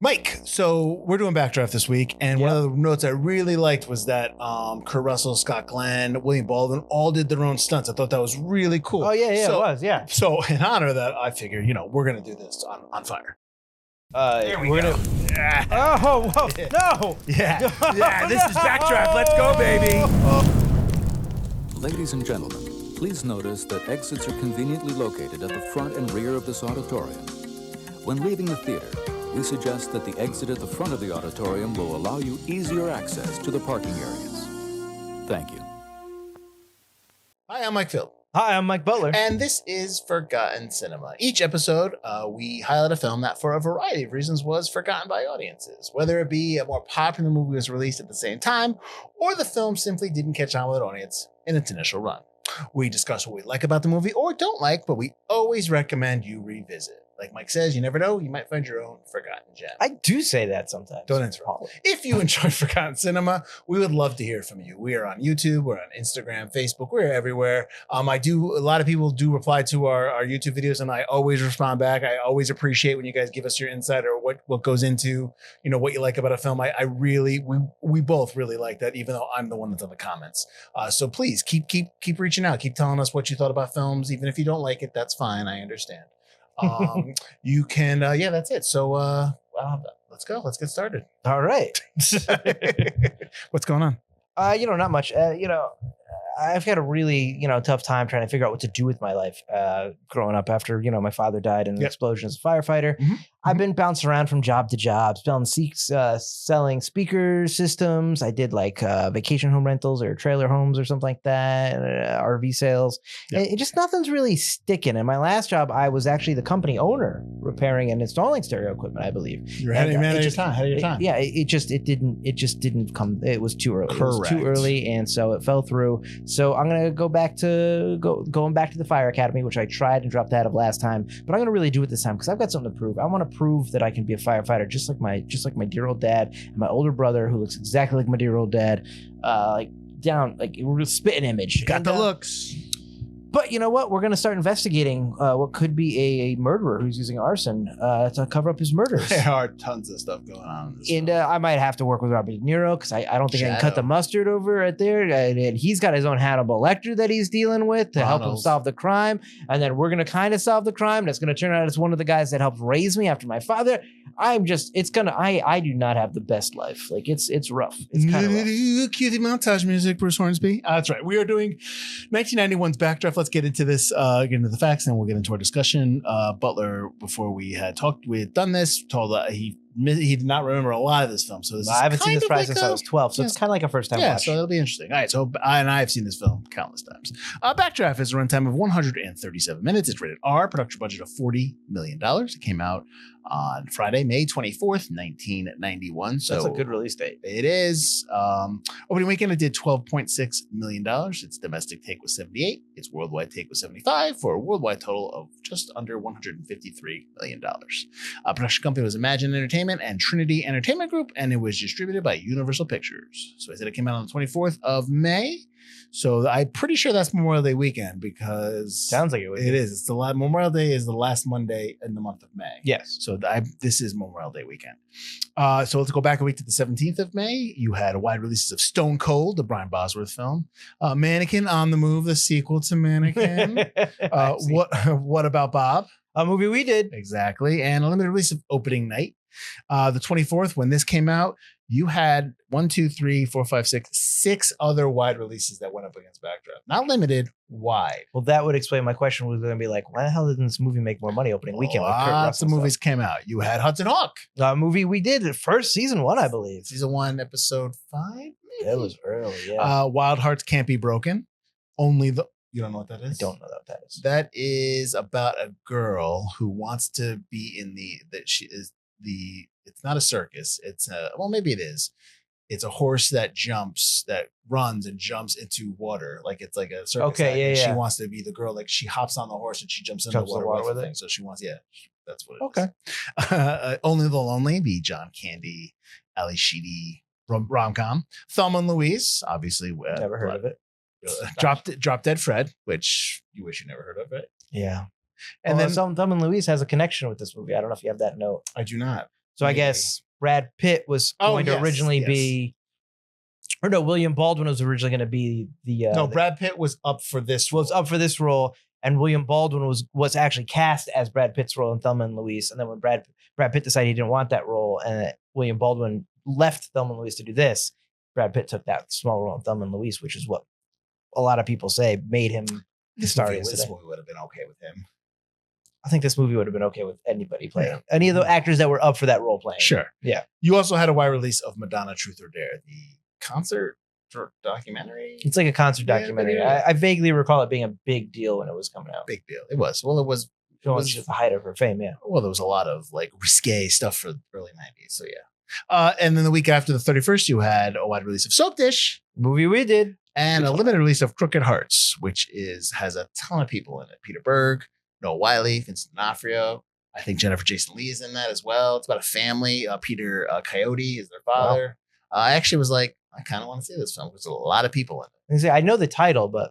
Mike, so we're doing Backdraft this week, and one of the notes I really liked was that Kurt Russell, Scott Glenn, William Baldwin all did their own stunts. I thought that was really cool. Oh, yeah, it was, yeah. So in honor of that, I figure, we're going to do this on fire. There we go. Oh, whoa, no. Yeah, this is Backdraft. Let's go, baby. Ladies and gentlemen, please notice that exits are conveniently located at the front and rear of this auditorium. When leaving the theater, we suggest that the exit at the front of the auditorium will allow you easier access to the parking areas. Thank you. Hi, I'm Mike Phil. Hi, I'm Mike Butler. And this is Forgotten Cinema. Each episode, we highlight a film that for a variety of reasons was forgotten by audiences, whether it be a more popular movie was released at the same time, or the film simply didn't catch on with an audience in its initial run. We discuss what we like about the movie or don't like, but we always recommend you revisit. Like Mike says, you never know, you might find your own forgotten gem. I do say that sometimes. Don't answer. If you enjoy Forgotten Cinema, we would love to hear from you. We are on YouTube, we're on Instagram, Facebook, we're everywhere. A lot of people do reply to our YouTube videos, and I always respond back. I always appreciate when you guys give us your insight or what goes into, what you like about a film. We both really like that, even though I'm the one that's in the comments. So please keep reaching out, keep telling us what you thought about films. Even if you don't like it, that's fine. I understand. You can, that's it. So, let's go. Let's get started. All right. What's going on? Not much. I've had a really, tough time trying to figure out what to do with my life growing up after, my father died in an explosion as a firefighter. Mm-hmm. I've been bouncing around from job to job, selling speaker systems. I did vacation home rentals or trailer homes or something like that, RV sales. Yep. It just nothing's really sticking. In my last job, I was actually the company owner repairing and installing stereo equipment, I believe. You're ahead of your time. It just didn't come. It was too early. Correct. It was too early, and so it fell through. So I'm gonna going back to the Fire Academy, which I tried and dropped out of last time. But I'm gonna really do it this time because I've got something to prove. I want to prove that I can be a firefighter, just like my dear old dad and my older brother, who looks exactly like my dear old dad. We're a spitting image. Got the looks. But you know what? We're going to start investigating what could be a murderer who's using arson to cover up his murders. There are tons of stuff going on. And I might have to work with Robert De Niro because I don't think I can cut the mustard over right there. And he's got his own Hannibal Lecter that he's dealing with to help him solve the crime. And then we're going to kind of solve the crime. That's going to turn out as one of the guys that helped raise me after my father. I do not have the best life. It's rough. It's kind of rough. Cue the montage music, Bruce Hornsby. That's right. We are doing 1991's Backdraft. Let's get into this, get into the facts, and we'll get into our discussion. Butler, before we had done this, told he did not remember a lot of this film. So I haven't seen this probably since I was 12. So it's kind of like a first time watch. So it'll be interesting. All right. So I've seen this film countless times. Backdraft has a runtime of 137 minutes. It's rated R. Production budget of $40 million. It came out on Friday, May 24th, 1991. So that's a good release date. It is. Opening weekend, it did $12.6 million. Its domestic take was 78. Its worldwide take was 75 for a worldwide total of just under $153 million. Production company was Imagine Entertainment and Trinity Entertainment Group, and it was distributed by Universal Pictures. So I said it came out on the 24th of May. So I'm pretty sure that's Memorial Day weekend because sounds like it would. It is. It's Memorial Day is the last Monday in the month of May. Yes. So this is Memorial Day weekend. So let's go back a week to the 17th of May. You had wide releases of Stone Cold, the Brian Bosworth film, Mannequin on the Move, the sequel to Mannequin. What About Bob? A movie we did. Exactly. And a limited release of Opening Night. The 24th, when this came out, you had 6 other wide releases that went up against Backdraft. Not limited, wide. Well, that would explain my question. Was going to be like, why the hell didn't this movie make more money opening weekend? Lots of movies came out. You had Hudson Hawk. A movie we did first season 1, I believe. Season 1, episode 5. Maybe? It was early. Yeah. Wild Hearts Can't Be Broken. You don't know what that is? I don't know what that is. That is about a girl who wants to be it's not a circus. Maybe it is. It's a horse that runs and jumps into water. It's like a circus. Okay, She wants to be the girl. She hops on the horse and she jumps into the water with it. So she wants, that's what it is. Okay. Only the Lonely, the John Candy, Ali Sheedy rom-com. Thelma and Louise, obviously. Never heard of it. Drop Dead Fred, which you wish you never heard of, right? Yeah. And then Thelma and Louise has a connection with this movie. I don't know if you have that note. I do not. So I Maybe. guess Brad Pitt was going to originally be, or no, William Baldwin was originally going to be Brad Pitt was up for this. Was up for this role, and William Baldwin was actually cast as Brad Pitt's role in Thelma and Louise. And then when Brad Pitt decided he didn't want that role, and William Baldwin left Thelma and Louise to do this, Brad Pitt took that small role in Thelma and Louise, which is what a lot of people say made him the star. This movie would have been okay with him. I think this movie would have been okay with anybody playing any of the actors that were up for that role playing. Sure. Yeah. You also had a wide release of Madonna Truth or Dare, the concert documentary. It's like a concert documentary. Yeah. I vaguely recall it being a big deal when it was coming out. Big deal. It was. Well, it was just the height of her fame. Yeah. Well, there was a lot of like risque stuff for the early 90s. So yeah. And then the week after the 31st, you had a wide release of Soap Dish. Movie we did. And a limited release of Crooked Hearts, which has a ton of people in it. Peter Berg, Noah Wiley, Vincent D'Onofrio. I think Jennifer Jason Leigh is in that as well. It's about a family. Peter Coyote is their father. Wow. I actually was like, I kind of want to see this film. There's a lot of people in it. I know the title, but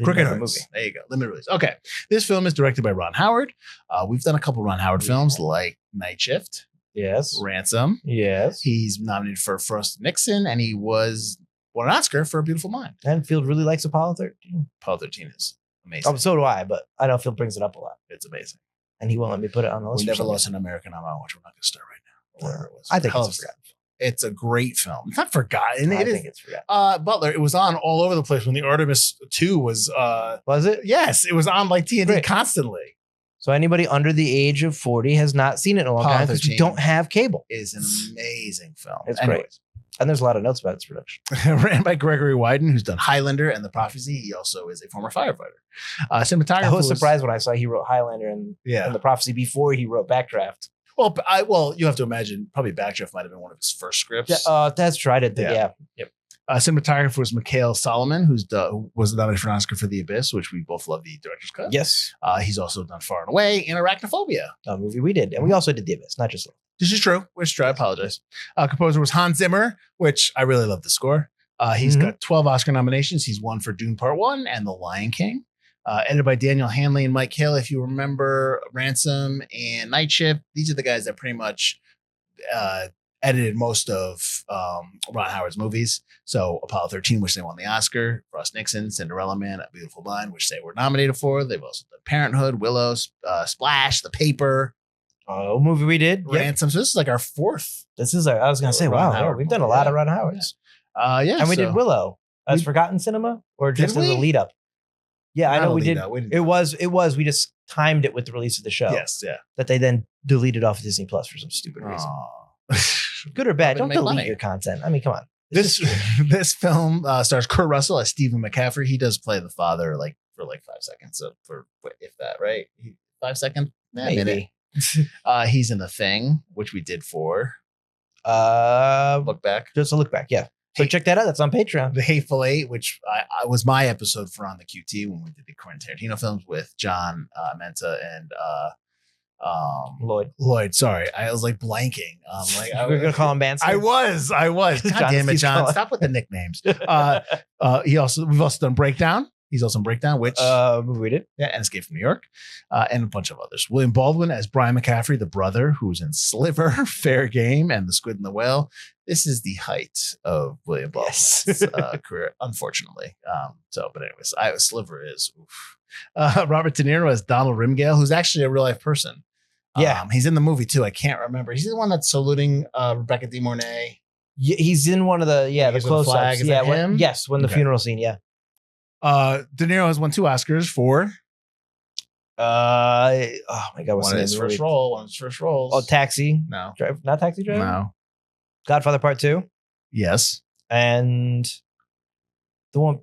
Crooked Hearts. Movie. There you go. Limited release. Okay. This film is directed by Ron Howard. We've done a couple Ron Howard films like Night Shift. Yes. Ransom. Yes. He's nominated for Frost Nixon, and he won an Oscar for A Beautiful Mind. And Field really likes Apollo 13. Apollo 13 is amazing. Oh, so do I, but I know Field brings it up a lot. It's amazing. And he won't let me put it on the list. We never lost an American on which we're not going to start right now. Whatever it was. I think it's forgotten. It's a great film. It's not forgotten. I think it's forgotten. Butler, it was on all over the place when the Artemis 2 was. Was it? Yes, it was on like TNT constantly. So anybody under the age of 40 has not seen it in a long time because we don't have cable. It's an amazing film. It's great. And there's a lot of notes about its production. Ran by Gregory Wyden, who's done Highlander and The Prophecy. He also is a former firefighter. Cinematographer. I was surprised when I saw he wrote Highlander and The Prophecy before he wrote Backdraft. Well, you have to imagine probably Backdraft might have been one of his first scripts. That's true. I did. Yep. Cinematographer was Mikhail Solomon, who was nominated for an Oscar for The Abyss, which we both love the director's cut. Yes. He's also done Far and Away and Arachnophobia. A movie we did. And we also did The Abyss, not just. This is true. I apologize. Composer was Hans Zimmer, which I really love the score. He's got 12 Oscar nominations. He's won for Dune Part 1 and The Lion King. Edited by Daniel Hanley and Mike Hill. If you remember Ransom and Night Shift, these are the guys that pretty much edited most of Ron Howard's movies. So Apollo 13, which they won the Oscar, Frost Nixon, Cinderella Man, A Beautiful Mind, which they were nominated for. They've also done Parenthood, Willow, Splash, The Paper. Movie we did. Ransom. So this is like our fourth. This is I was going to say, wow, we've done a lot of Ron Howards. And we did Willow as Forgotten Cinema or just as a lead up. Yeah, I know we did. It was. We just timed it with the release of the show. Yes, yeah. That they then deleted off of Disney Plus for some stupid reason. Good or bad, don't delete your content. I mean, come on. This film stars Kurt Russell as Stephen McCaffrey. He does play the father for 5 seconds. So for if that, right? 5 seconds? Maybe. He's in The Thing, which we did for Look Back. Just a Look Back, yeah. So check that out. That's on Patreon. The Hateful Eight, which I was my episode for on the QT when we did the Quentin Tarantino films with John Menta and Lloyd. Sorry, I was like blanking. We're gonna call him Banksy. I was. God damn it, John! Stop with the nicknames. We've also done Breakdown. He's also in Breakdown, which movie we did. Yeah, and Escape from New York, and a bunch of others. William Baldwin as Brian McCaffrey, the brother, who's in Sliver, Fair Game, and The Squid and the Whale. This is the height of William Baldwin's career, unfortunately. But anyways, Sliver is. Oof. Robert De Niro as Donald Rimgale, who's actually a real life person. Yeah, he's in the movie too. I can't remember. He's the one that's saluting Rebecca De Mornay. Yeah, he's in one of the the close-ups. Yeah, him? Yes, when the funeral scene. Yeah. De Niro has won 2 Oscars for. Oh my God! One of his first roles. Oh, Taxi. No, not Taxi Driver. No. Godfather Part 2. Yes. And the one.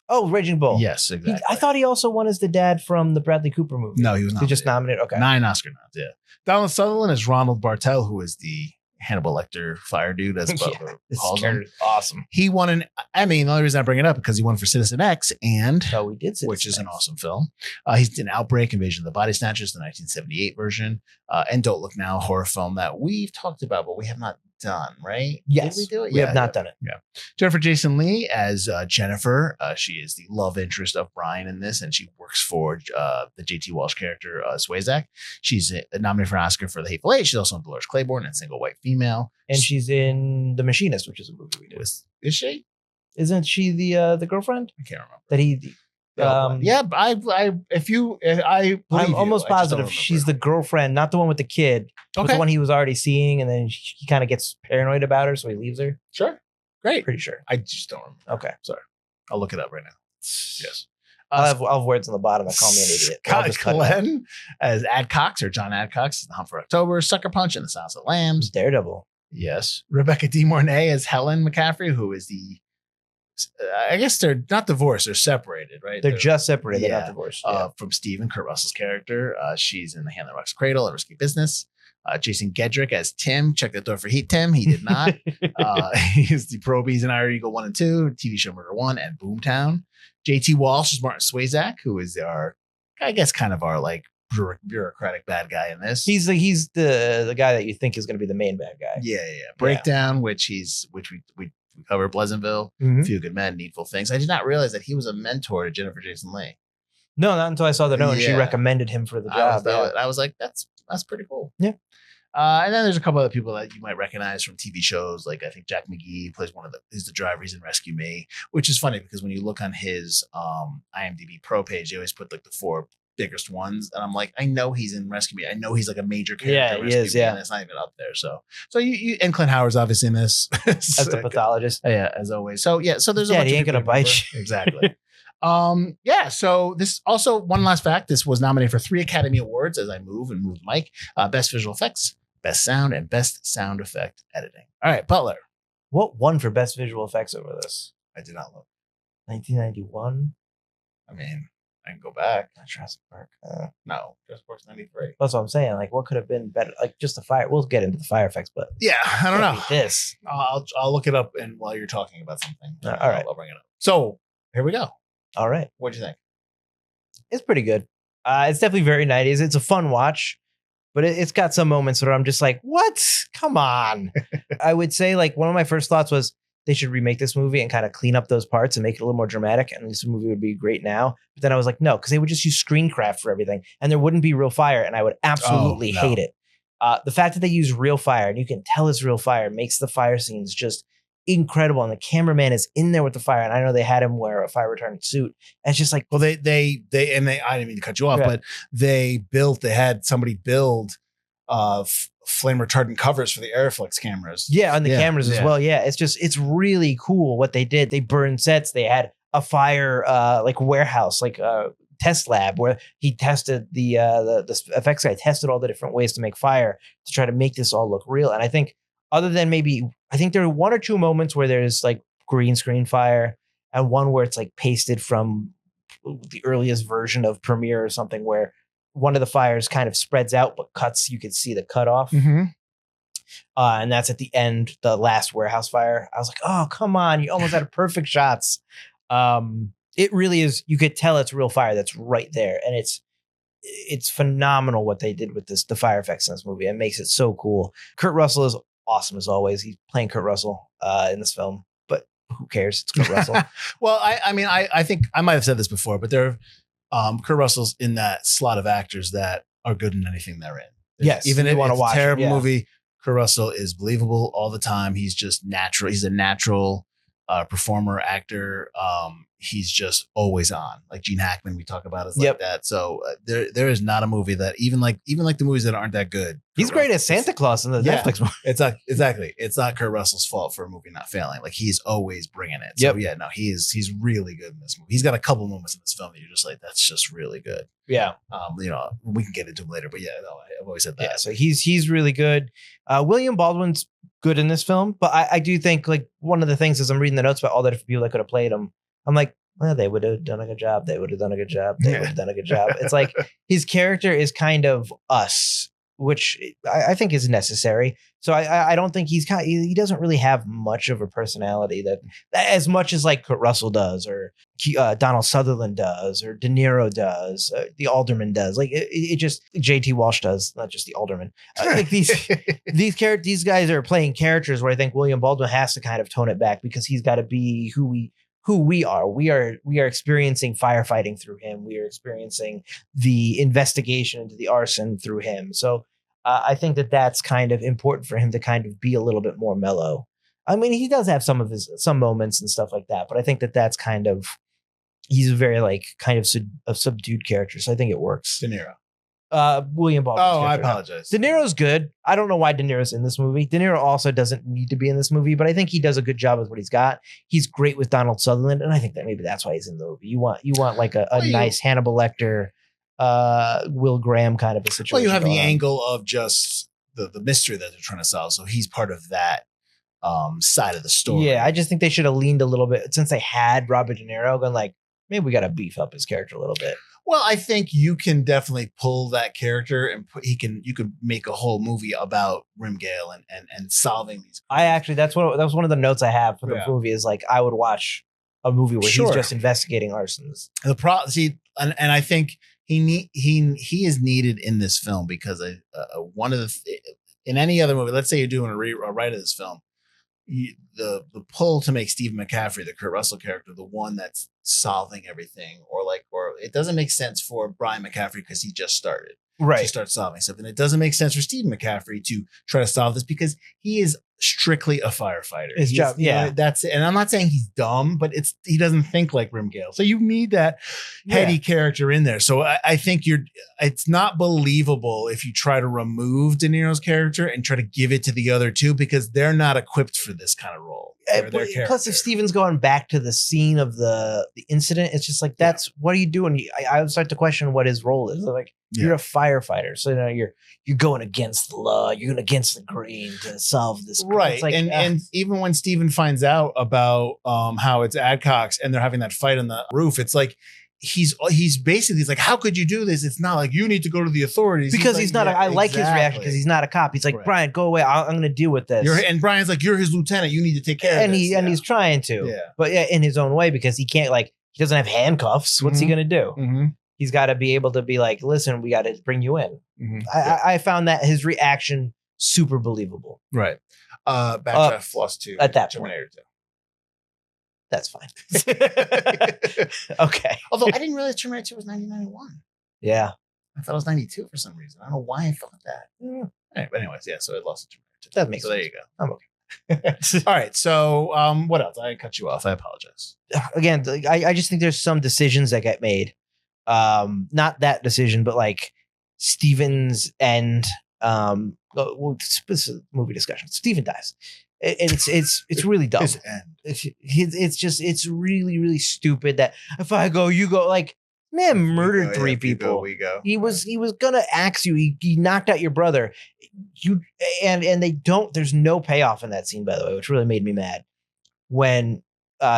Oh, Raging Bull. Yes, exactly. I thought he also won as the dad from the Bradley Cooper movie. No, he was not. He just nominated. Okay. 9 Oscar nods. Yeah. Donald Sutherland is Ronald Bartel, who is the Hannibal Lecter fire dude, as Butler calls him. Awesome. He won the only reason I bring it up because he won for Citizen X and we did which is an awesome film. He's in Outbreak, Invasion of the Body Snatchers, the 1978 version, and Don't Look Now, a horror film that we've talked about, but we have not done, right? Yes, Did we do it? We have not done it. Yeah. Jennifer Jason Leigh as Jennifer. She is the love interest of Brian in this, and she works for the JT Walsh character, Swayzak. She's nominated for an Oscar for The Hateful Eight. She's also in Dolores Claiborne and Single White Female. And she's in The Machinist, which is a movie we did. Is she? Isn't she the girlfriend I can't remember. that he? Yeah, I'm almost positive she's the girlfriend, not the one with the kid, but the one he was already seeing, and then he kind of gets paranoid about her, so he leaves her. Sure, great. Pretty sure. I just don't remember. Okay, sorry. I'll look it up right now. Yes. I'll have words on the bottom that call me an idiot. Scott Glenn as Adcox, or John Adcox, The Hunt for October, Sucker Punch, and The Silence of the Lambs. Daredevil. Yes. Rebecca De Mornay as Helen McCaffrey, who is I guess they're not divorced, they're separated, right? They're just separated, they're not divorced. From Steve and Kurt Russell's character. She's in The Hand That Rocks Cradle and Risky Business. Jason Gedrick as Tim. Check that door for Heat Tim. He did not. He's the Probies in Iron Eagle 1 and 2, TV show Murder 1, and Boomtown. JT Walsh is Martin Swayzak, who is I guess kind of our like bureaucratic bad guy in this. He's the guy that you think is going to be the main bad guy. Yeah. Breakdown, which we cover Pleasantville, Few Good Men, Needful Things. I did not realize that he was a mentor to Jennifer Jason Leigh. No, not until I saw the note and she recommended him for the job. I was like, that's pretty cool. Yeah. And then there's a couple other people that you might recognize from TV shows. Like I think Jack McGee plays is the driver. He's in Rescue Me, which is funny because when you look on his IMDb pro page, they always put like the 4 biggest ones, and I'm like, I know he's in Rescue Me. I know he's like a major character. Yeah, he is. And it's not even up there. So you and Clint Howard's obviously in this as the pathologist. Yeah, as always. So there's a bunch he ain't gonna bite you. Exactly. So this also, one last fact, this was nominated for 3 Academy Awards as I move the mic. Best visual effects, best sound, and best sound effect editing. All right, Butler. What won for best visual effects over this? I did not look. 1991. I mean, I can go back. Not Jurassic Park. No, Jurassic Park's 93. That's what I'm saying. Like, what could have been better? Like, just the fire. We'll get into the fire effects, but yeah, I don't know. This. I'll look it up, and while you're talking about something, all right, I'll bring it up. So here we go. All right, what'd you think? It's pretty good. It's definitely very 90s. It's a fun watch, but it's got some moments where I'm just like, what? Come on. I would say like one of my first thoughts was they should remake this movie and kind of clean up those parts and make it a little more dramatic. And this movie would be great now. But then I was like, no, because they would just use screencraft for everything and there wouldn't be real fire. And I would absolutely hate it. The fact that they use real fire and you can tell it's real fire makes the fire scenes just incredible. And the cameraman is in there with the fire. And I know they had him wear a fire retardant suit. And it's just like, well, I didn't mean to cut you off, but they had somebody build flame retardant covers for the Airflex cameras. Yeah, on the cameras as well. Yeah, it's really cool what they did. They burned sets. They had a fire like warehouse, like test lab where he tested the effects guy tested all the different ways to make fire to try to make this all look real. And I think other than I think there are 1 or 2 moments where there's like green screen fire and one where it's like pasted from the earliest version of Premiere or something where one of the fires kind of spreads out, but cuts, you could see the cutoff. Mm-hmm. And that's at the end, the last warehouse fire. I was like, oh, come on. You almost had perfect shots. It really is. You could tell it's real fire that's right there. And it's phenomenal what they did with the fire effects in this movie. It makes it so cool. Kurt Russell is awesome as always. He's playing Kurt Russell in this film, but who cares? It's Kurt Russell. Well, I think I might have said this before, but Kurt Russell's in that slot of actors that are good in anything they're in. Yes. Even if it's a terrible movie, Kurt Russell is believable all the time. He's just natural. He's a natural performer, actor. He's just always on. Like Gene Hackman, we talk about is like that. So there is not a movie that even like the movies that aren't that good. He's great as Santa Claus in the Netflix movie. It's not exactly. It's not Kurt Russell's fault for a movie not failing. Like he's always bringing it. So he's really good in this movie. He's got a couple moments in this film that you're just like, that's just really good. Yeah. We can get into him later, but I've always said that. Yeah. So he's really good. William Baldwin's good in this film, but I do think like one of the things as I'm reading the notes about all the different people that could have played him, I'm like, well, they would have done a good job. They would have done a good job. They would have done a good job. It's like his character is kind of us which I think is necessary. So I don't think he doesn't really have much of a personality that as much as like Kurt Russell does, or Donald Sutherland does, or De Niro does, the Alderman does. Like it just JT Walsh does, not just the Alderman. Like these guys are playing characters where I think William Baldwin has to kind of tone it back, because he's got to be who we are. We are experiencing firefighting through him. We are experiencing the investigation into the arson through him. So I think that's kind of important for him to kind of be a little bit more mellow. I mean, he does have some moments and stuff like that, but I think that's kind of, he's a very like kind of a subdued character. So I think it works. De Niro. William Baldwin. Oh, I apologize. De Niro's good. I don't know why De Niro's in this movie. De Niro also doesn't need to be in this movie, but I think he does a good job with what he's got. He's great with Donald Sutherland, and I think that maybe that's why he's in the movie. You want like a nice Hannibal Lecter, Will Graham kind of a situation. Well, you have the angle of just the mystery that they're trying to solve, so he's part of that side of the story. Yeah, I just think they should have leaned a little bit, since they had Robert De Niro, going like, maybe we got to beef up his character a little bit. Well, I think you can definitely pull that character and you could make a whole movie about Grimgale and solving these. That was one of the notes I have for the movie, is like I would watch a movie where he's just investigating arsons. And I think he is needed in this film, because one of in any other movie, let's say you're doing a rewrite of this film, the pull to make Stephen McCaffrey, the Kurt Russell character, the one that's solving everything, or it doesn't make sense for Brian McCaffrey because he just started to start solving something. It doesn't make sense for Stephen McCaffrey to try to solve this because he is strictly a firefighter. His job, that's it. And I'm not saying he's dumb, but he doesn't think like Grimgale. So you need that heady character in there. So I think it's not believable if you try to remove De Niro's character and try to give it to the other two, because they're not equipped for this kind of role. Plus, if Steven's going back to the scene of the incident, it's just like, what are you doing? I would start to question what his role is. Like, you're a firefighter, so you're going against the law, you're going against the grain to solve this. Right. Like, and even when Steven finds out about how it's Adcox and they're having that fight on the roof, it's like he's like, how could you do this? It's not like you need to go to the authorities, because he's not. I like his reaction, because he's not a cop. He's like, Brian, go away. I'm going to deal with this. And Brian's like, you're his lieutenant. You need to take care of this. And he's trying to, but in his own way, because he can't, like, he doesn't have handcuffs. What's he going to do? Mm-hmm. He's got to be able to be like, listen, we got to bring you in. Mm-hmm. I found that his reaction super believable. Right. Backdraft Floss 2 at that Terminator 2. That's fine. Okay. Although I didn't realize Terminator 2 was 1991. Yeah. I thought it was 92 for some reason. I don't know why I thought that. Anyways, so it lost to Terminator 2. That makes sense. There you go. I'm okay. All right. So what else? I cut you off. I apologize. Again, I just think there's some decisions that get made. Not that decision, but like Steven's end. Movie discussion. Steven dies. It's really dumb. His end. It's really, really stupid that if I go, you go. Like, man murdered three people. We go. He was gonna axe you. He knocked out your brother. And they don't. There's no payoff in that scene, by the way, which really made me mad. When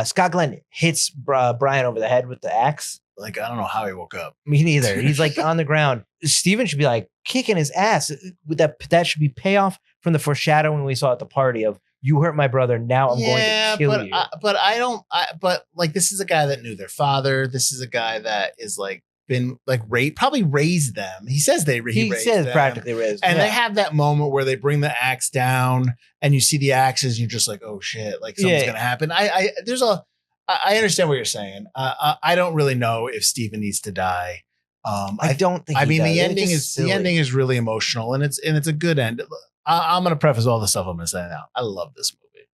Scott Glenn hits Brian over the head with the axe. Like, I don't know how he woke up. Me neither. He's like on the ground. Steven should be like kicking his ass. That should be payoff from the foreshadowing we saw at the party of, you hurt my brother, now I'm going to kill you. But this is a guy that knew their father. This is a guy that is like been like probably raised them. He says he raised them. Practically raised them. And they have that moment where they bring the axe down and you see the axes and you're just like, oh shit, like something's going to happen. I understand what you're saying. I don't really know if Steven needs to die. I don't think. The ending is really emotional, and it's a good end. I'm going to preface all the stuff I'm going to say now. I love this movie.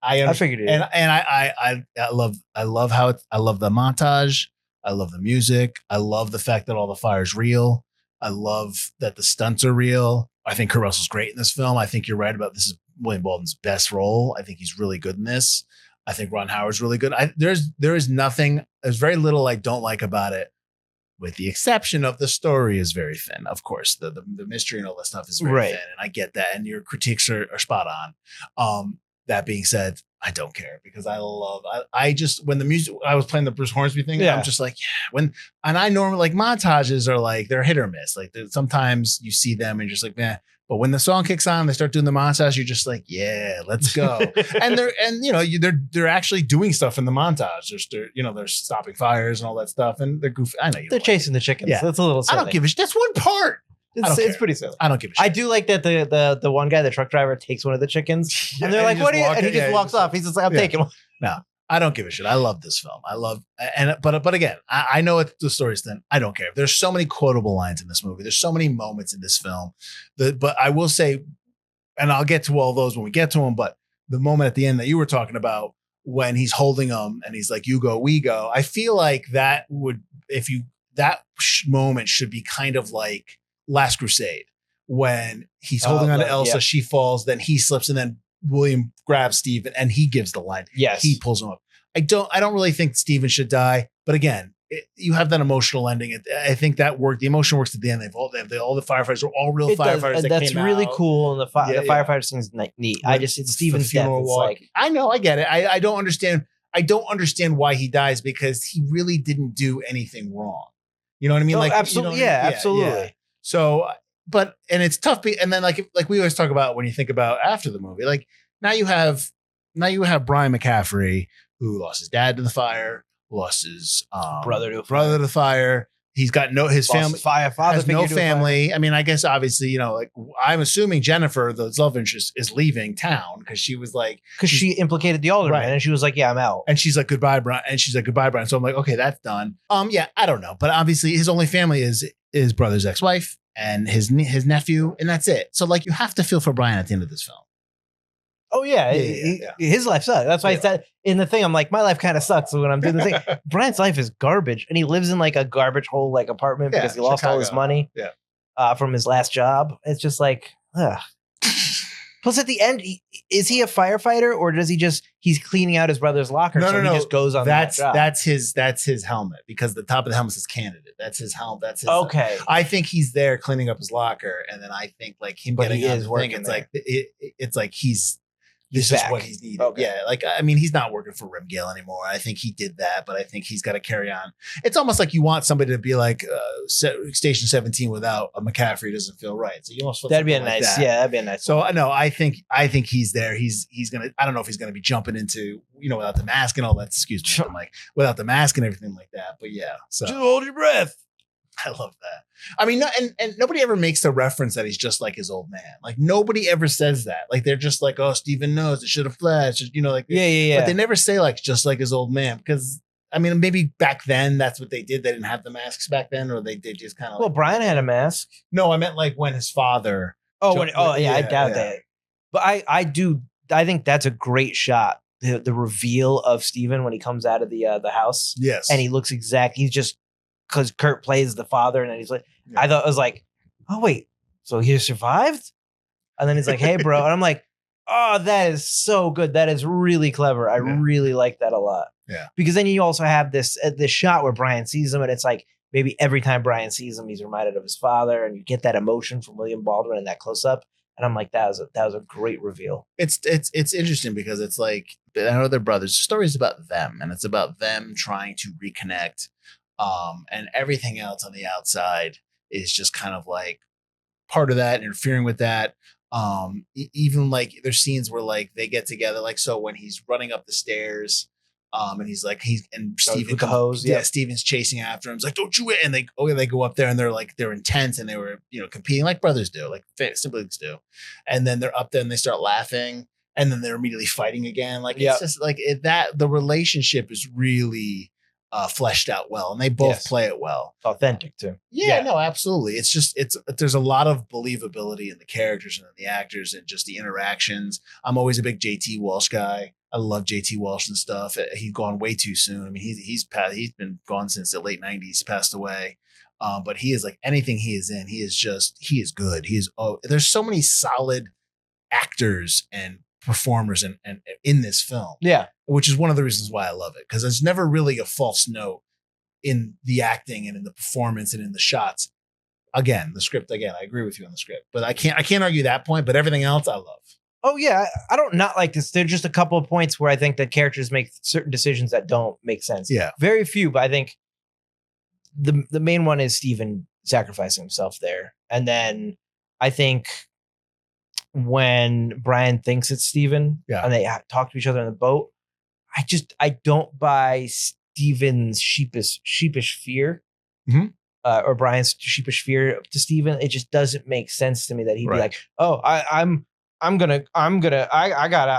I figured it. And I love I love the montage. I love the music. I love the fact that all the fire's real. I love that the stunts are real. I think Kurt Russell's great in this film. I think you're right about this is William Baldwin's best role. I think he's really good in this. I think Ron Howard's really good. There's very little I don't like about it, with the exception of the story is very thin. Of course, the mystery and all that stuff is very thin, and I get that. And your critiques are spot on. That being said, I don't care because I just, when the music, I was playing the Bruce Hornsby thing. Yeah. I'm just like, and I normally like montages are like, they're hit or miss. Like sometimes you see them and you're just like, man, but when the song kicks on, they start doing the montage. You're just like, yeah, let's go. and they're actually doing stuff in the montage. They're stopping fires and all that stuff. And they're goofy. I know they're chasing the chickens. Yeah. That's a little silly. I don't give a shit. That's one part. It's pretty silly. I don't give a shit. I do like that the one guy, the truck driver, takes one of the chickens, and they're like, "What are you?" And he just walks off. He's just like, "I'm taking one." No, I don't give a shit. I love this film. But again, I know what the story's then. I don't care. There's so many quotable lines in this movie. There's so many moments in this film. But I will say, and I'll get to all those when we get to them. But the moment at the end that you were talking about, when he's holding them and he's like, "You go, we go." I feel like that moment should be kind of like Last Crusade, when he's holding on to Elsa, she falls, then he slips, and then William grabs Steven and he gives the line. Yes. He pulls him up. I don't really think Steven should die, but again, you have that emotional ending. I think that worked. The emotion works at the end. All the firefighters are all real firefighters. That's really cool. And the firefighter scene is neat. It's Steven's death. It's like, I know, I get it. I don't understand. I don't understand why he dies, because he really didn't do anything wrong. You know what I mean? Absolutely. Absolutely. Yeah. So, and it's tough. And then like we always talk about when you think about after the movie, like now you have Brian McCaffrey, who lost his dad to the fire, lost his brother to the fire. He's got his family has no family. I mean, I guess obviously, like I'm assuming Jennifer, the love interest, is leaving town because she implicated the alderman, right? And she was like, "Yeah, I'm out." And she's like, "Goodbye, Brian." And she's like, "Goodbye, Brian." So I'm like, "Okay, that's done." Yeah, I don't know, but obviously his only family is his brother's ex-wife and his nephew, and that's it. So like, you have to feel for Brian at the end of this film. Oh yeah, his life sucks. That's why I said in the thing, I'm like, my life kind of sucks when I'm doing the thing. Brian's life is garbage, and he lives in like a garbage hole like apartment because he lost all his money from his last job. It's just like, ugh. Plus, at the end, is he a firefighter, or does he's cleaning out his brother's locker? No. He just goes on that job. That's his helmet, because the top of the helmet says candidate. That's his helmet. That's his. Okay. I think he's there cleaning up his locker, and then I think like him getting on the thing. It's like this is what he's needed. Okay. Yeah. Like, I mean, he's not working for Rimgale anymore. I think he did that, but I think he's got to carry on. It's almost like you want somebody to be like Station 17 without a McCaffrey doesn't feel right. So you almost that'd be a nice, that'd be a nice. So no, I think he's there. He's gonna. I don't know if he's gonna be jumping into without the mask and all that. Excuse me, I'm like without the mask and everything like that. But yeah, so just hold your breath. I love that. I mean, and nobody ever makes the reference that he's just like his old man. Like nobody ever says that. Like they're just like, oh, Steven knows it should have flashed. Like yeah. But they never say like just like his old man, because I mean, maybe back then that's what they did. They didn't have the masks back then, or they did just kind of. Well, Brian had a mask. No, I meant like when his father. I doubt that. But I think that's a great shot. The reveal of Steven when he comes out of the house. Yes, and he looks he's just. Because Kurt plays the father, and then he's like, I thought it was like, oh wait, so he survived? And then he's like, hey bro, and I'm like, oh, that is so good. That is really clever. I really like that a lot. Yeah. Because then you also have this shot where Brian sees him, and it's like maybe every time Brian sees him, he's reminded of his father, and you get that emotion from William Baldwin in that close up. And I'm like, that was a great reveal. It's interesting because it's like, I know they're brothers. The story is about them, and it's about them trying to reconnect. And everything else on the outside is just kind of like part of that, interfering with that. Even like there's scenes where like they get together, like so when he's running up the stairs, and he's like Steven with the hose, Steven's chasing after him. He's like, don't you? And they go up there and they're intense, and they were competing like brothers do, like siblings do. And then they're up there and they start laughing, and then they're immediately fighting again. Like it's just like that. The relationship is really. Fleshed out well, and they both play it well. Authentic too. Yeah, no, absolutely. It's just there's a lot of believability in the characters and in the actors and just the interactions. I'm always a big JT Walsh guy. I love JT Walsh and stuff. He's gone way too soon. I mean, he's been gone since the late 90s. He passed away. But he is like anything he is in. He is good. There's so many solid actors and performers and in this film. Yeah. Which is one of the reasons why I love it, because there's never really a false note in the acting and in the performance and in the shots. Again, the script. Again, I agree with you on the script, but I can't argue that point. But everything else, I love. Oh yeah, I don't not like this. There's just a couple of points where I think that characters make certain decisions that don't make sense. Yeah. Very few, but I think the main one is Steven sacrificing himself there. And then I think when Brian thinks it's Steven and they talk to each other in the boat, I don't buy Steven's sheepish fear. Or Brian's sheepish fear to Steven. It just doesn't make sense to me that he'd be like, oh, I gotta.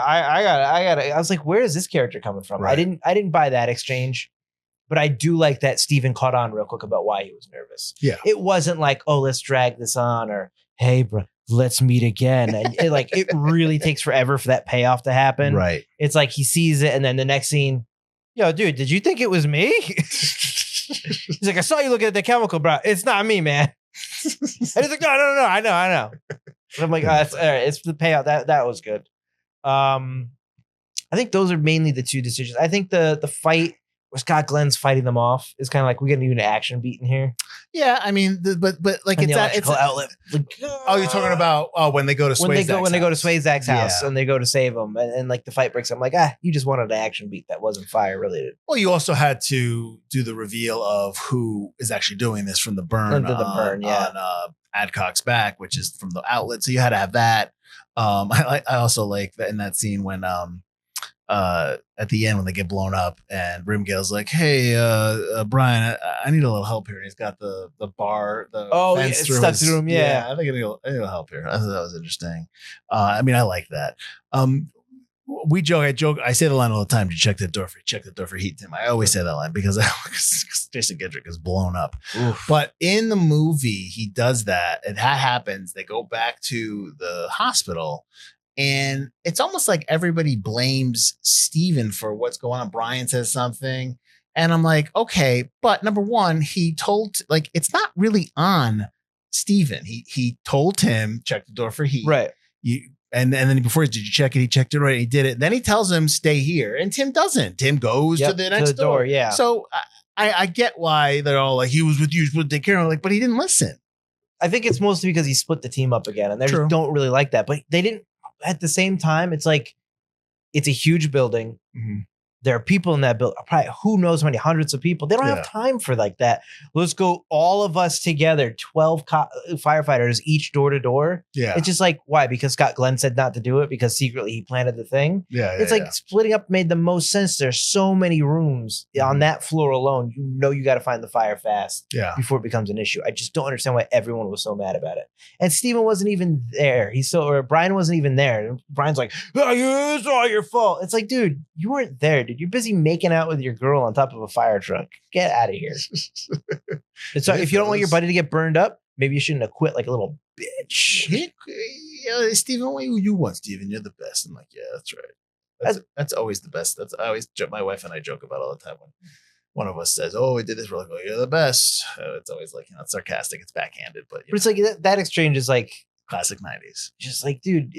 I was like, where is this character coming from? Right. I didn't buy that exchange, but I do like that Steven caught on real quick about why he was nervous. Yeah. It wasn't like, oh, let's drag this on, or hey, bro, let's meet again. And it really takes forever for that payoff to happen. Right. It's like he sees it, and then the next scene, yo, dude, did you think it was me? He's like, I saw you looking at the chemical, bro. It's not me, man. And he's like, no, I know. And I'm like, oh, that's all right. It's the payout. That was good. I think those are mainly the two decisions. I think the fight where Scott Glenn's fighting them off is kind of like, we're gonna do an action beat in here. Yeah, I mean, but like And it's the outlet. Like, oh, you're talking about when they go to when they go to Swayzak's house Yeah. and they go to save him, and like the fight breaks. I'm like, you just wanted an action beat that wasn't fire related. Well, you also had to do the reveal of who is actually doing this from the burn on Adcock's back, which is from the outlet. So you had to have that. I also like that in that scene when at the end when they get blown up and Brimgale's like, hey, Brian, I need a little help here. And he's got the bar, fence it's stuck through him. Yeah. I think I need help here. I thought that was interesting. I mean, I like that. We joke. I say the line all the time. You check the door for heat, Tim. I always say that line because Jason Gedrick is blown up. Oof. But in the movie, he does that. And that happens. They go back to the hospital. And it's almost like everybody blames Steven for what's going on. Brian says something. And I'm like, okay, but number one, he told, like, it's not really on Steven. He told Tim, check the door for heat. Right. And then before, did you check it? He checked it right. He did it. Then he tells him, stay here. And Tim doesn't. Tim goes to the next door. Yeah. So I get why they're all like, he was with you, you're supposed to take care of him. Like, but he didn't listen. I think it's mostly because he split the team up again. And they just don't really like that. But they didn't. At the same time, it's like, it's a huge building. Mm-hmm. There are people in that building, probably who knows how many hundreds of people. They don't have time for like that. Let's go all of us together, 12 firefighters, each door to door. Yeah. It's just like, why? Because Scott Glenn said not to do it because secretly he planted the thing. It's like splitting up made the most sense. There's so many rooms on that floor alone. You got to find the fire fast before it becomes an issue. I just don't understand why everyone was so mad about it. And Steven wasn't even there. Brian wasn't even there. Brian's like, it's all your fault. It's like, dude, you weren't there, dude. You're busy making out with your girl on top of a fire truck. Get out of here. So if you don't want your buddy to get burned up, maybe you shouldn't have quit like a little bitch. Steven, what you want, Steven? You're the best. I'm like, yeah, that's right. That's always the best. That's I always my wife and I joke about all the time when one of us says, "Oh, we did this." We're like, "Oh, you're the best." It's always like, it's sarcastic. It's backhanded, but it's like that exchange is like classic 90s. Just like, dude.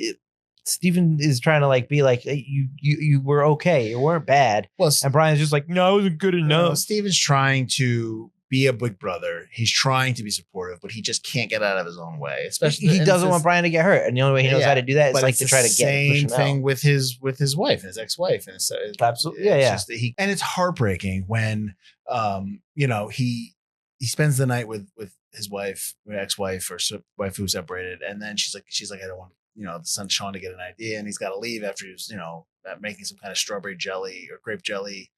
Steven is trying to like be like, hey, you were okay, you weren't bad. Well, and Brian's just like, no, I wasn't good enough. No, Steven's trying to be a big brother. He's trying to be supportive, but he just can't get out of his own way. Especially he doesn't want Brian to get hurt, and the only way he knows how to do that is like to try to get same thing with his wife and his ex-wife, and absolutely, and it's heartbreaking when he spends the night with his wife, or ex-wife, or wife who's separated, and then she's like, I don't want. The son's Sean to get an idea, and he's got to leave after he was, making some kind of strawberry jelly or grape jelly,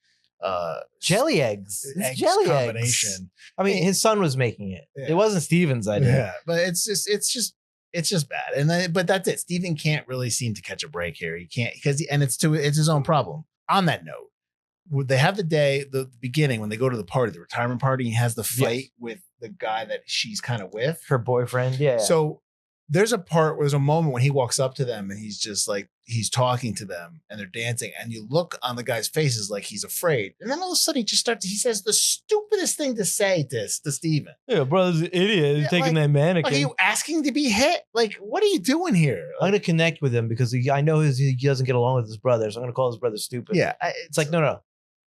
jelly eggs. It's jelly combination. Eggs. I mean, his son was making it. Yeah. It wasn't Steven's idea. Yeah, but it's just bad. And then, but that's it. Steven can't really seem to catch a break here. He can't it's his own problem. On that note, they have the beginning when they go to the party, the retirement party. He has the fight with the guy that she's kind of with, her boyfriend. Yeah. So. There's a moment when he walks up to them and he's just like, he's talking to them and they're dancing, and you look on the guy's faces like he's afraid. And then all of a sudden he says the stupidest thing to say to Steven. Yeah, brother's an idiot. He's taking that mannequin. Are you asking to be hit? Like, what are you doing here? I'm going to connect with him because I know he doesn't get along with his brother. So I'm going to call his brother stupid. Yeah. It's like, no.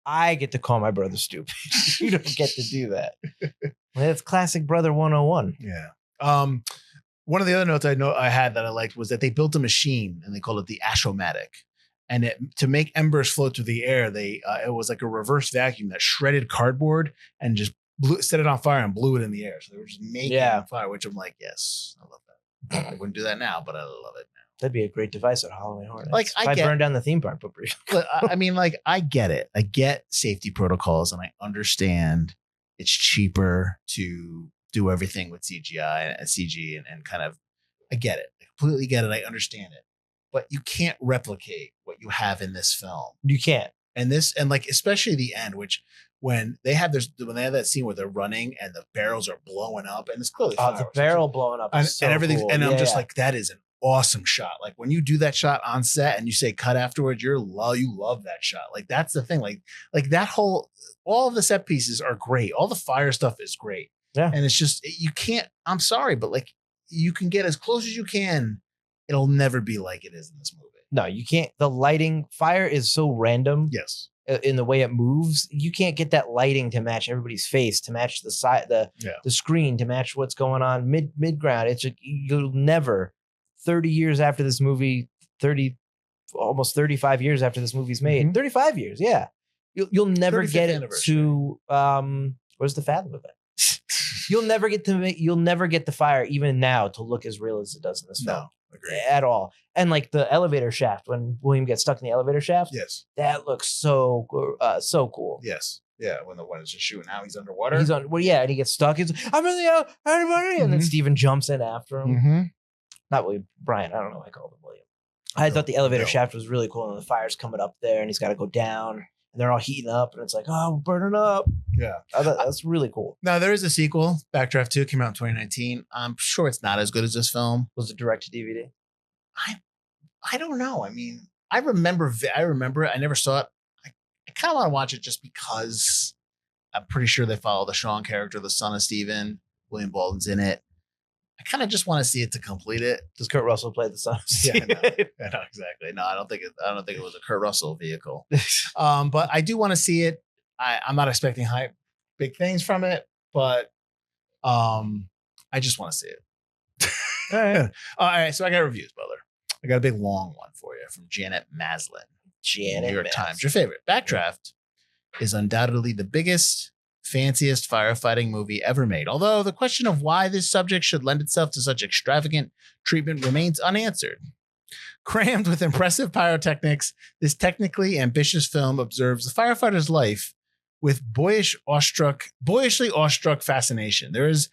I get to call my brother stupid. You don't get to do that. That's classic brother 101. Yeah. One of the other notes I had that I liked was that they built a machine and they called it the Ashomatic. And to make embers float through the air, it was like a reverse vacuum that shredded cardboard and just set it on fire and blew it in the air. So they were just making it on fire, which I'm like, yes, I love that. I wouldn't do that now, but I love it now. That'd be a great device at Halloween Horror Nights. Like, I burn down the theme park, but I mean, like, I get it. I get safety protocols, and I understand it's cheaper to do everything with CGI and CG and kind of. I get it. I completely get it. I understand it. But you can't replicate what you have in this film. You can't. And like especially the end, which when they have that scene where they're running and the barrels are blowing up and it's clearly the barrel blowing up and everything. Cool. And I'm just like, that is an awesome shot. Like when you do that shot on set and you say cut afterwards, you love that shot. Like that's the thing. Like that all of the set pieces are great. All the fire stuff is great. Yeah. And it's just you can't. I'm sorry, but like you can get as close as you can. It'll never be like it is in this movie. No, you can't. The lighting, fire is so random. Yes. In the way it moves, you can't get that lighting to match everybody's face, to match the side, the screen, to match what's going on mid ground. It's you'll never. 30 years after this movie, almost 35 years after this movie's made, 35 years, yeah. You'll never get it to where's the Fathom event? You'll never get the fire even now to look as real as it does in this film. At all. And like the elevator shaft, when William gets stuck in the elevator shaft, yes, that looks so cool. Yes, yeah. When it's just shooting out, he's underwater. And he gets stuck. He's like, I'm in the everybody, and then Steven jumps in after him. Not William, Brian. I don't know why I called him William. I thought the elevator shaft was really cool, and the fire's coming up there, and he's got to go down, and they're all heating up, and it's like, oh, we're burning up. Yeah, that's really cool. Now there is a sequel. Backdraft 2 came out in 2019. I'm sure it's not as good as this film. Was it direct to DVD? I don't know. I mean, I remember it. I never saw it. I kind of want to watch it just because I'm pretty sure they follow the Sean character, the son of Steven. William Baldwin's in it. I kind of just want to see it to complete it. Does Kurt Russell play the son of Steven? Yeah, no, exactly. No, I don't think it was a Kurt Russell vehicle. But I do want to see it. I'm not expecting big things from it, but I just want to see it. All right. So I got reviews, Butler. I got a big long one for you from Janet Maslin. New York Times. Your favorite. Backdraft is undoubtedly the biggest, fanciest firefighting movie ever made. Although the question of why this subject should lend itself to such extravagant treatment remains unanswered. Crammed with impressive pyrotechnics, this technically ambitious film observes the firefighter's life with boyishly awestruck fascination. There is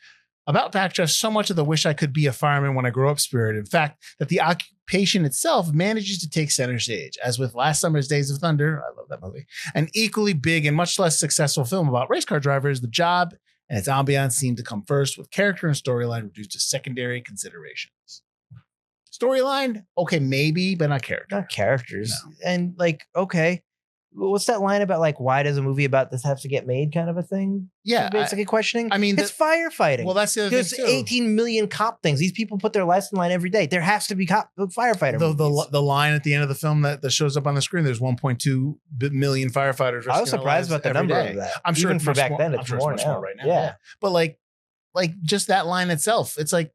about Backdraft so much of the wish I could be a fireman when I grow up spirit. In fact, that the occupation itself manages to take center stage. As with last summer's Days of Thunder, I love that movie, an equally big and much less successful film about race car drivers, the job and its ambiance seem to come first, with character and storyline reduced to secondary considerations. Storyline, okay, maybe, but not character. Not characters. No. And like, okay, what's that line about? Like, why does a movie about this have to get made? Kind of a thing. Yeah, basically questioning. I mean, it's firefighting. Well, that's the other There's thing too. 18 million cop things. These people put their lives in line every day. There has to be firefighter. The line at the end of the film that shows up on the screen. There's 1.2 million firefighters. I was surprised about the number of that. I'm sure even for back then, it's more now. Right now. Yeah, but like just that line itself, it's like,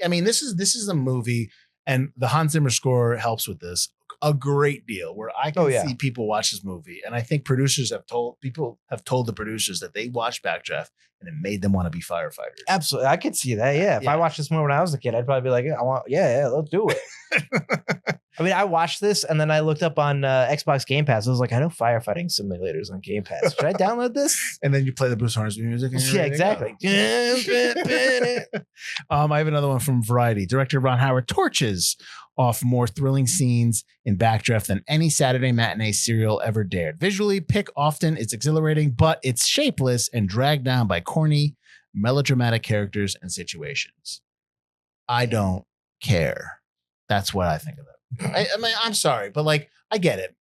I mean, this is a movie, and the Hans Zimmer score helps with this a great deal, where I can see people watch this movie. And I think producers have told the producers that they watched Backdraft and it made them want to be firefighters. Absolutely. I could see that. Yeah. If I watched this movie when I was a kid, I'd probably be like, let's do it. I mean, I watched this and then I looked up on Xbox Game Pass. I was like, I know firefighting simulators on Game Pass. Should I download this? And then you play the Bruce Hornsby music. And yeah, exactly. I have another one from Variety. Director Ron Howard torches off more thrilling scenes in Backdraft than any Saturday matinee serial ever dared. Visually, Pick often is exhilarating, but it's shapeless and dragged down by corny, melodramatic characters and situations. I don't care. That's what I think of it. I mean, I'm sorry, but like, I get it.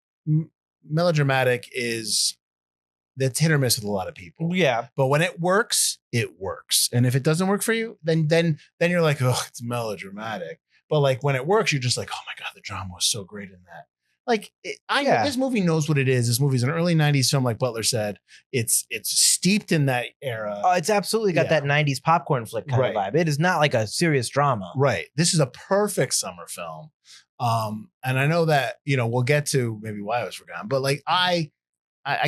Melodramatic that's hit or miss with a lot of people. Yeah. But when it works, it works. And if it doesn't work for you, then you're like, oh, it's melodramatic. But like when it works, you're just like, oh my God, the drama was so great in that. Like this movie knows what it is. This movie's an early 90s film, like Butler said. It's steeped in that era. Oh, it's absolutely got that 90s popcorn flick kind of vibe. It is not like a serious drama. Right. This is a perfect summer film. And I know that, we'll get to maybe why I was forgotten, but like I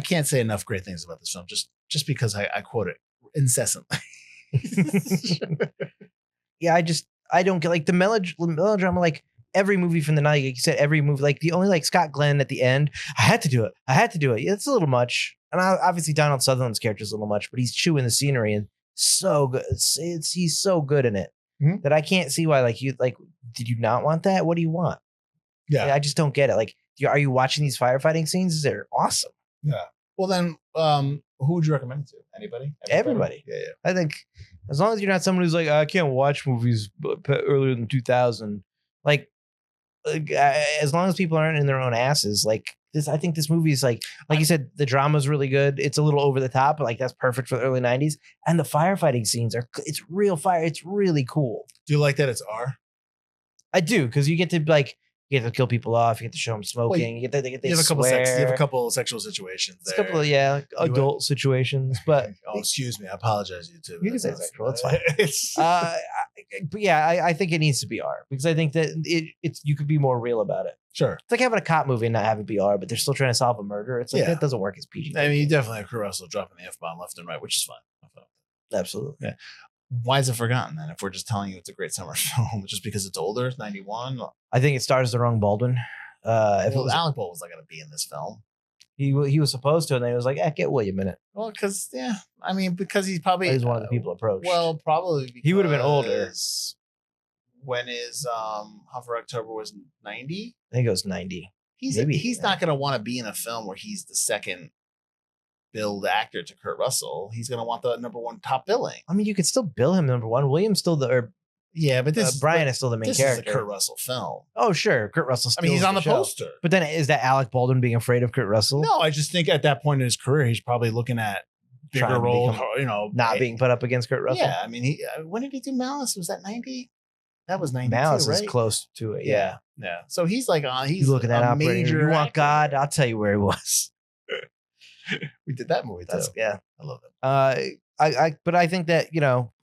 can't say enough great things about this film just because I quote it incessantly. Yeah, I don't get like the melodrama, like every movie from the 90s, like you said, every movie, like the only like Scott Glenn at the end, I had to do it. It's a little much. And obviously Donald Sutherland's character is a little much, but he's chewing the scenery and so good. He's so good in it that I can't see why did you not want that? What do you want? Yeah. I just don't get it. Like, are you watching these firefighting scenes? They're awesome. Yeah. Well, then, who would you recommend it to? Anybody? Everybody. Yeah. I think as long as you're not someone who's like, I can't watch movies earlier than 2000. Like, as long as people aren't in their own asses, like this, I think this movie is like you said, the drama's really good. It's a little over the top, but like that's perfect for the early 90s. And the firefighting scenes it's real fire. It's really cool. Do you like that it's R? I do, because you get to kill people off. You get to show them smoking. You have a couple sexual situations there. A couple of adult situations, but excuse me, I apologize to you too. You can say sexual. It's fine. But yeah, I think it needs to be R, because I think that it's you could be more real about it. Sure. It's like having a cop movie and not having it be R, but they're still trying to solve a murder. It's like that doesn't work as PG. I mean, you definitely have Kurt Russell dropping the F-bomb left and right, which is fine. Absolutely. Yeah. Why is it forgotten then? If we're just telling you it's a great summer film, just because it's older, it's 91. I think it stars the wrong Baldwin. Alec Baldwin was not going to be in this film. He was supposed to, and then he was like, get William in it. Well, because he's probably he's one of the people approached. Well, probably because he would have been older. When his Hunt for October was 90? I think it was 90. He's not going to want to be in a film where he's the second billed actor to Kurt Russell. He's going to want the number one top billing. I mean, you could still bill him number one. William's still but Brian is still the main character. This is a Kurt Russell film. Oh, sure. Kurt Russell. He's on the poster. But then is that Alec Baldwin being afraid of Kurt Russell? No, I just think at that point in his career, he's probably looking at bigger roles, not being put up against Kurt Russell. Yeah. I mean, when did he do Malice? Was that 90? That was 92, Malice right? is close to it. Yeah. So he's like, he's looking at that major. You want God? I'll tell you where he was. We did that movie too. Yeah, I love it. But I think that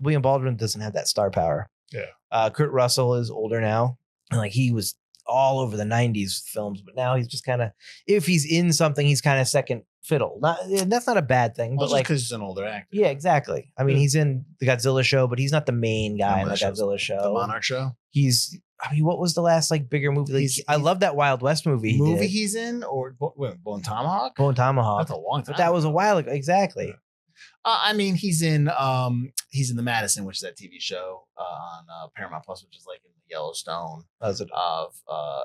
William Baldwin doesn't have that star power. Yeah. Kurt Russell is older now, and like he was all over the 90s films, but now he's just kind of, if he's in something, he's kind of second fiddle. That's not a bad thing, but like because he's an older actor. Yeah, exactly. I mean, he's in the Godzilla show, but he's not the main guy in the Godzilla show. The Monarch show. What was the last like bigger movie? I love that Wild West movie. He's in, or Bone Tomahawk? Bone Tomahawk. That's a long time. But that was a while ago. Exactly. I mean, he's in the Madison, which is that TV show on Paramount Plus, which is like in the Yellowstone of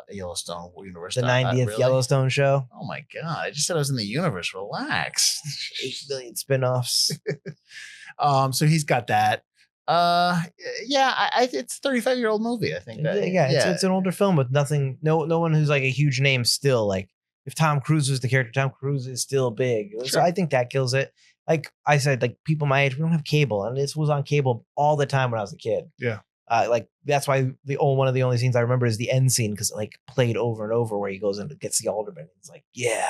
Yellowstone Universe. The 90th Yellowstone show. Oh my God! I just said I was in the universe. Relax. 8 billion spinoffs. So he's got that. It's a 35-year-old movie. I think. It's an older film with nothing. No one who's like a huge name still. Like if Tom Cruise was the character, Tom Cruise is still big. Sure. So I think that kills it. Like I said, like people my age, we don't have cable, and this was on cable all the time when I was a kid. Yeah. Like that's why one of the only scenes I remember is the end scene, because it like played over and over where he goes and gets the alderman. He's like, yeah,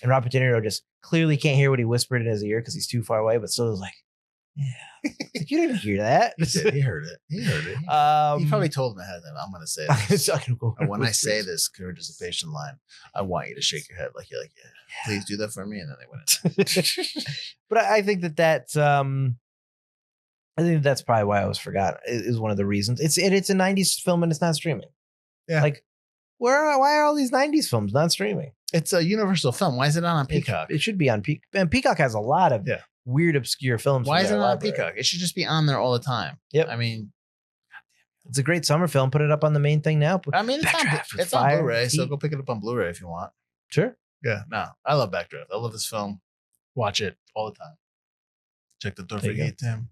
and Robert De Niro just clearly can't hear what he whispered in his ear because he's too far away, but still was like, yeah, like, you didn't hear that. He heard it. He probably told him ahead of time, I'm going to say this. And when I say this participation line, I want you to shake your head like you're like, yeah, please do that for me. And then they went. But I think that's I think that's probably why I was forgotten. Is one of the reasons. It's a 90s film and it's not streaming. Yeah. Like why are all these 90s films not streaming? It's a Universal film. Why is it not on Peacock? It should be on Peacock. And Peacock has a lot of weird, obscure films. Why is it not on Peacock? It should just be on there all the time. Yep. I mean, it's a great summer film. Put it up on the main thing now. I mean, it's on Blu-ray, so go pick it up on Blu-ray if you want. Sure. Yeah. No, I love Backdraft. I love this film. Watch it all the time. Check the door for gate, Tim.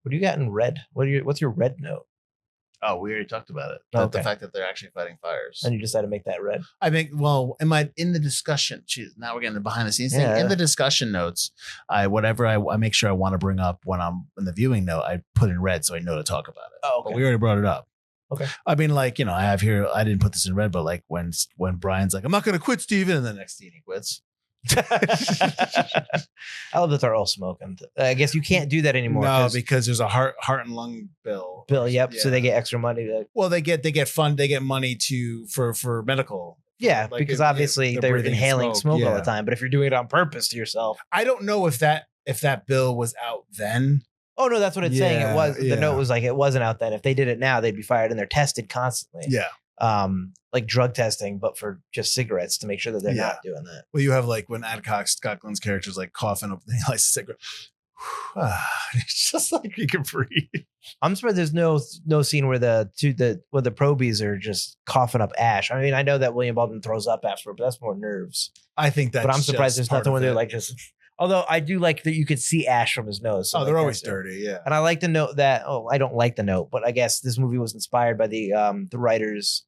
What do you got in red? What's your red note? Oh, we already talked about it. Okay. The fact that they're actually fighting fires. And you decided to make that red. I think, well, in the discussion, now we're getting the behind the scenes thing. In the discussion notes, I make sure I want to bring up when I'm in the viewing note, I put in red so I know to talk about it. Oh, okay. But we already brought it up. Okay. I mean, like, you know, I have here, I didn't put this in red, but like when Brian's like, I'm not going to quit, Steven. And the next scene he quits. I love that they're all smoking. I guess you can't do that anymore. No, because there's a heart and lung bill. Yep. Yeah. So they get extra money. Well, they get money for medical. Yeah, Like because if obviously they're breathing inhaling smoke all Yeah. the time. But if you're doing it on purpose to yourself, I don't know if that bill was out then. oh no, that's what it's saying. It was Yeah. the note was like it wasn't out then. If they did it now, they'd be fired, and they're tested constantly. Yeah. Like drug testing, but for just cigarettes to make sure that they're Yeah. not doing that. Well, you have like when Adcock, Scott Glenn's character is like coughing up, he lights a cigarette. It's just like you can breathe. I'm surprised there's no scene where the probies are just coughing up ash. I mean, I know that William Baldwin throws up afterward, but that's more nerves. I think that. But I'm surprised there's nothing where they're like just. Although I do like that you could see ash from his nose. So they're like always dirty, yeah. And I like to note that. Oh, I don't like the note, but I guess this movie was inspired by the writers.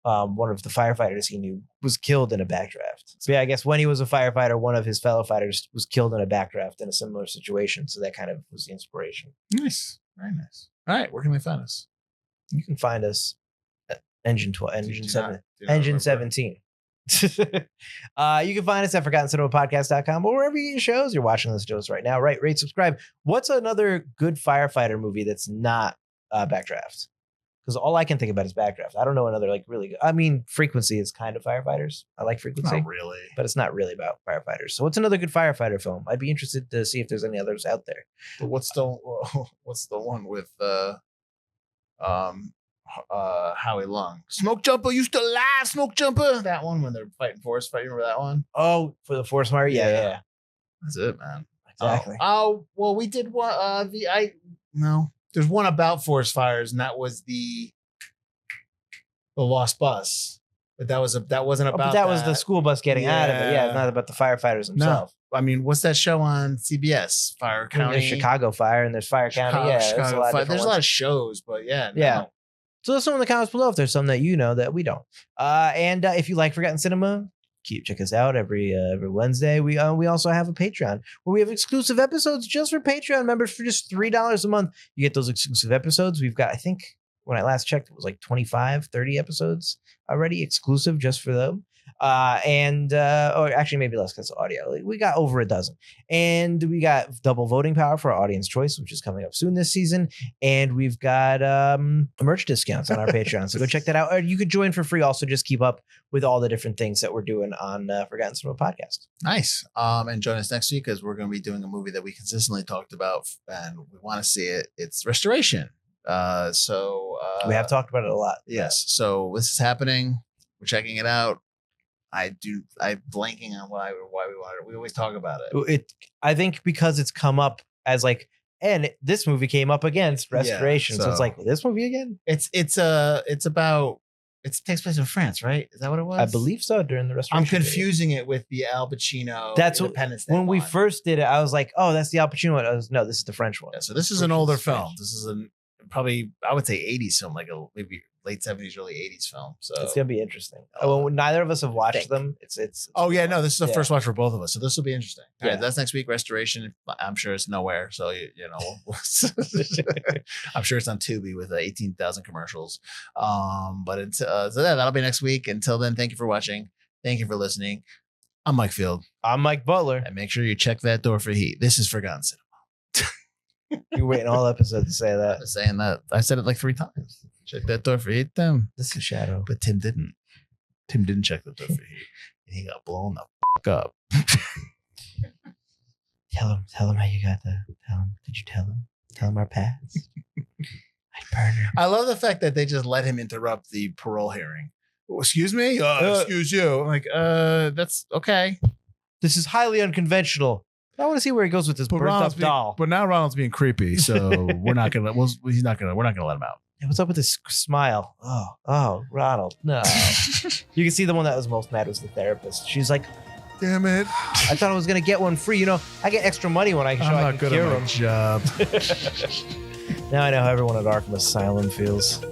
One of the firefighters he knew was killed in a backdraft. So yeah, I guess when he was a firefighter, one of his fellow fighters was killed in a backdraft in a similar situation. So that kind of was the inspiration. Nice, very nice. All right, where can they find us? You can find us at Engine 17. You can find us at ForgottenCinemaPodcast.com or wherever you get your shows. You're watching this shows right now. Right, rate, subscribe. What's another good firefighter movie that's not Backdraft? Because all I can think about is Backdraft. I don't know another like really good. I mean, Frequency is kind of firefighters. I like Frequency. Not really. But it's not really about firefighters. So what's another good firefighter film? I'd be interested to see if there's any others out there. But what's the one with Howie Long? Smoke Jumper, you still alive, Smoke Jumper? That one when they're fighting forest fire. Remember that one? Oh, for the forest fire? Yeah. That's it, man. Exactly. Oh, well, we did one. There's one about forest fires, and that was the lost bus. But that wasn't about but that was the school bus getting out of it. Yeah, it's Yeah. not about the firefighters themselves. No, I mean, what's that show on CBS? Fire County, There's Chicago Fire and there's Fire County. Yeah, Chicago there's a lot of Fire. different There's a ones. lot of shows, but yeah, Yeah. So let us know in the comments below if there's some that you know that we don't. And if you like Forgotten Cinema, check us out every Wednesday. We also have a Patreon where we have exclusive episodes just for Patreon members for just $3 a month. You get those exclusive episodes. We've got, I think when I last checked, it was like 25, 30 episodes already exclusive just for them. Or actually maybe less because of audio. Like, we got over a dozen, and we got double voting power for our audience choice, which is coming up soon this season. And we've got merch discounts on our Patreon. So go check that out. Or you could join for free. Also, just keep up with all the different things that we're doing on Forgotten Cinema Podcast. Nice. And join us next week because we're going to be doing a movie that we consistently talked about and we want to see it. It's Restoration. We have talked about it a lot. Yes. So this is happening. We're checking it out. I'm blanking on why we wanted it. We always talk about it. I think because it's come up as like, and this movie came up against Restoration. So it's like, this movie again? It takes place in France, right? Is that what it was? I believe so. During the Restoration. I'm confusing it with the Al Pacino. That's Independence Day when we one. first did it. I was like, oh, that's the Al Pacino one. No, this is the French one. Yeah, so this is an older film. This is probably, I would say 80s film, like maybe late 70s, early 80s film. So it's gonna be interesting. Well, neither of us have watched them. It's oh yeah, no, this is the first watch for both of us, so this will be interesting. Yeah. All right, that's next week. Restoration. I'm sure it's nowhere, so you know, I'm sure it's on Tubi with 18,000 commercials. But it's that'll be next week. Until then, thank you for watching. Thank you for listening. I'm Mike Field. I'm Mike Butler. And make sure you check that door for heat. This is Forgotten Cinema. You're waiting all episode to say that. I'm saying that. I said it like 3 times. Check that door for heat, them. This is Shadow. But Tim didn't. Tim didn't check the door for heat. And he got blown the fuck up. Tell him how you got the. Did you tell him? Tell him our paths. I'd burn him. I love the fact that they just let him interrupt the parole hearing. Oh, excuse me? Excuse you. I'm like, that's okay. This is highly unconventional. I want to see where he goes with this burnt up doll. But now Ronald's being creepy, so we're not gonna. We're not gonna let him out. Hey, what's up with this smile? Oh, Ronald, no. You can see the one that was most mad was the therapist. She's like, "Damn it! I thought I was gonna get one free. You know, I get extra money when I show I can cure him." Job. Now I know how everyone at Arkham Asylum feels.